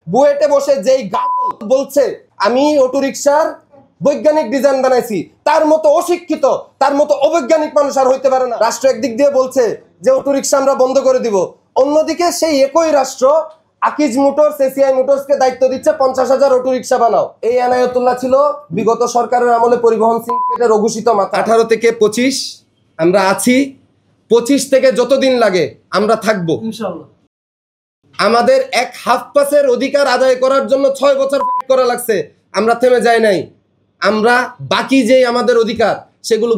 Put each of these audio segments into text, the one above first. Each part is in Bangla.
বুয়েটে বসে যেই গাড়ল বলছে আমি অটো রিকশার বৈজ্ঞানিক ডিজাইন বানাইছি, তার মতো অশিক্ষিত, তার মতো অবৈজ্ঞানিক মানুষ আর হইতে পারে না। রাষ্ট্র একদিক দিয়ে বলছে যে অটো রিকশা আমরা বন্ধ করে দিব, অন্যদিকে সেই একই রাষ্ট্র আকিজ মোটরস, এসিআই মোটরসকে দায়িত্ব দিচ্ছে 50,000 অটো রিকশা বানাও। এই এনায়েতুল্লাহ ছিল বিগত সরকারের আমলে পরিবহন সিন্ডিকেটের অঘোষিত মাথা। 18 থেকে 25 আমরা আছি, 25 থেকে যতদিন লাগে আমরা থাকবো ইনশাআল্লাহ। আমাদের এক হাফ পাসের অধিকার আদায় করার জন্য 6 বছর ফাইট করা লাগছে, আমরা থেমে যাই নাই। আমরা বাকি যে আমাদের অধিকার সেগুলো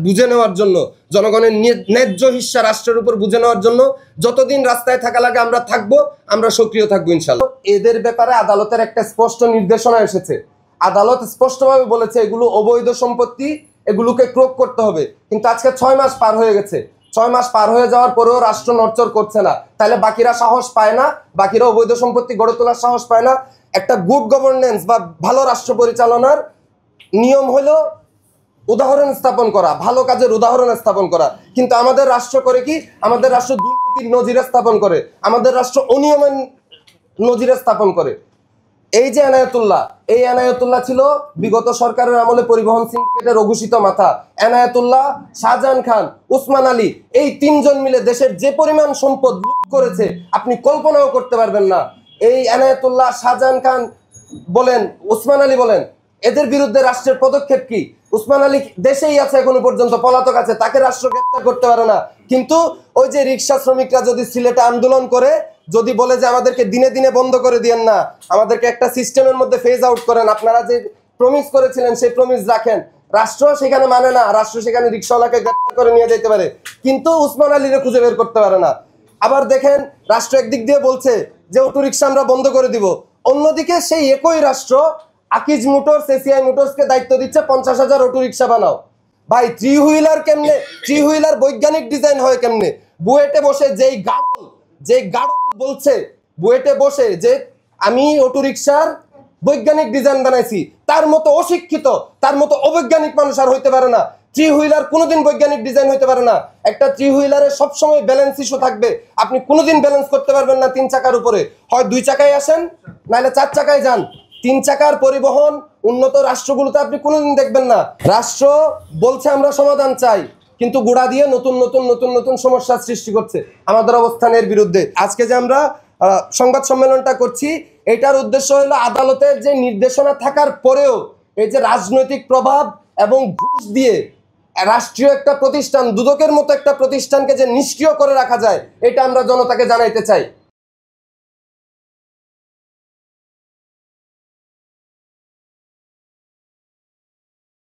বুঝে নেওয়ার জন্য, জনগণের ন্যায্য হিস্সা রাষ্ট্রের উপর বুঝে নেওয়ার জন্য যতদিন রাস্তায় থাকা লাগে আমরা থাকবো, আমরা সক্রিয় থাকবো ইনশাআল্লাহ। এদের ব্যাপারে আদালতের একটা স্পষ্ট নির্দেশনা এসেছে। আদালত স্পষ্টভাবে বলেছে এগুলো অবৈধ সম্পত্তি, এগুলোকে ক্রোক করতে হবে। কিন্তু আজকে 6 মাস পার হয়ে গেছে, 6 মাস পার হয়ে যাওয়ার পরেও রাষ্ট্র নড়চড় করছে না। তাহলে বাকিরা সাহস পায় না, বাকিরা অবৈধ সম্পত্তি গড়ে তোলার সাহস পায় না। একটা গুড গভর্নেন্স বা ভালো রাষ্ট্র পরিচালনার নিয়ম হলো উদাহরণ স্থাপন করা, ভালো কাজের উদাহরণ স্থাপন করা। কিন্তু আমাদের রাষ্ট্র করে কি? আমাদের রাষ্ট্র দুর্নীতির নজির স্থাপন করে, আমাদের রাষ্ট্র অনিয়মের নজির স্থাপন করে। এই যে এনায়েতুল্লাহ, এই এনায়েতুল্লাহ ছিল বিগত সরকারের আমলে পরিবহন সিন্ডিকেটের অঘোষিত মাথা। এনায়েতুল্লাহ, শাহজাহান খান, উসমান আলী, এই 3 জন মিলে দেশের যে পরিমাণ সম্পদ লুট করেছে আপনি কল্পনাও করতে পারবেন না। এই এনায়েতুল্লাহ, শাহজাহান খান বলেন, উসমান আলী বলেন, এদের বিরুদ্ধে রাষ্ট্রের পদক্ষেপ কি? উসমান আলী দেশেই আছে, এখনো পর্যন্ত পলাতক আছে, তাকে রাষ্ট্র গ্রেফতার করতে পারে না। কিন্তু ওই যে রিক্সা শ্রমিকরা যদি সিলেটে আন্দোলন করে, যদি বলে যে আমাদেরকে দিনে দিনে বন্ধ করে দিয়েন না, আমাদেরকে একটা সিস্টেমের মধ্যে ফেজ আউট করেন, আপনারা যে প্রমিস করেছিলেন সেই প্রমিস রাখেন, রাষ্ট্র সেখানে মানে না। রাষ্ট্র সেখানে রিক্সাওয়ালাকে গ্রেফতার করে নিয়ে যেতে পারে, কিন্তু উসমান আলীরে খুঁজে বের করতে পারে না। আবার দেখেন, রাষ্ট্র একদিক দিয়ে বলছে যে অটো রিক্সা আমরা বন্ধ করে দিব, অন্যদিকে সেই একই রাষ্ট্র আকিজ মোটরস, এসিআই মোটরসকে দায়িত্ব দিচ্ছে 50,000 অটো রিকশা বানাও। ভাই, থ্রি হুইলার কেমনে, থ্রি হুইলার বৈজ্ঞানিক ডিজাইন হয় কেমনে? বুয়েটে বসে যেই গাড়ল বলছে, বুয়েটে বসে যে আমি অটো রিকশার বৈজ্ঞানিক ডিজাইন বানাইছি, তার মতো অশিক্ষিত, তার মতো অবৈজ্ঞানিক মানুষ আর হইতে পারে না। থ্রি হুইলার কোনোদিন বৈজ্ঞানিক ডিজাইন হইতে পারে না। একটা থ্রি হুইলারে সবসময় ব্যালেন্স ইস্যু থাকবে, আপনি কোনোদিন ব্যালেন্স করতে পারবেন না 3 চাকার উপরে। হয় 2 চাকায় আসেন, নাহলে 4 চাকায় যান। 3 চাকার পরিবহন উন্নত রাষ্ট্রগুলোতে আপনি কোনোদিন দেখবেন না। রাষ্ট্র বলছে আমরা সমাধান চাই, কিন্তু গোড়া দিয়ে নতুন নতুন নতুন নতুন সমস্যার সৃষ্টি করছে আমাদের অবস্থানের বিরুদ্ধে। আজকে যে আমরা সংবাদ সম্মেলনটা করছি, এটার উদ্দেশ্য হলো আদালতের যে নির্দেশনা থাকার পরেও এই যে রাজনৈতিক প্রভাব এবং ঘুষ দিয়ে রাষ্ট্রীয় একটা প্রতিষ্ঠান, দুদকের মতো একটা প্রতিষ্ঠানকে যে নিষ্ক্রিয় করে রাখা যায়, এটা আমরা জনতাকে জানাইতে চাই।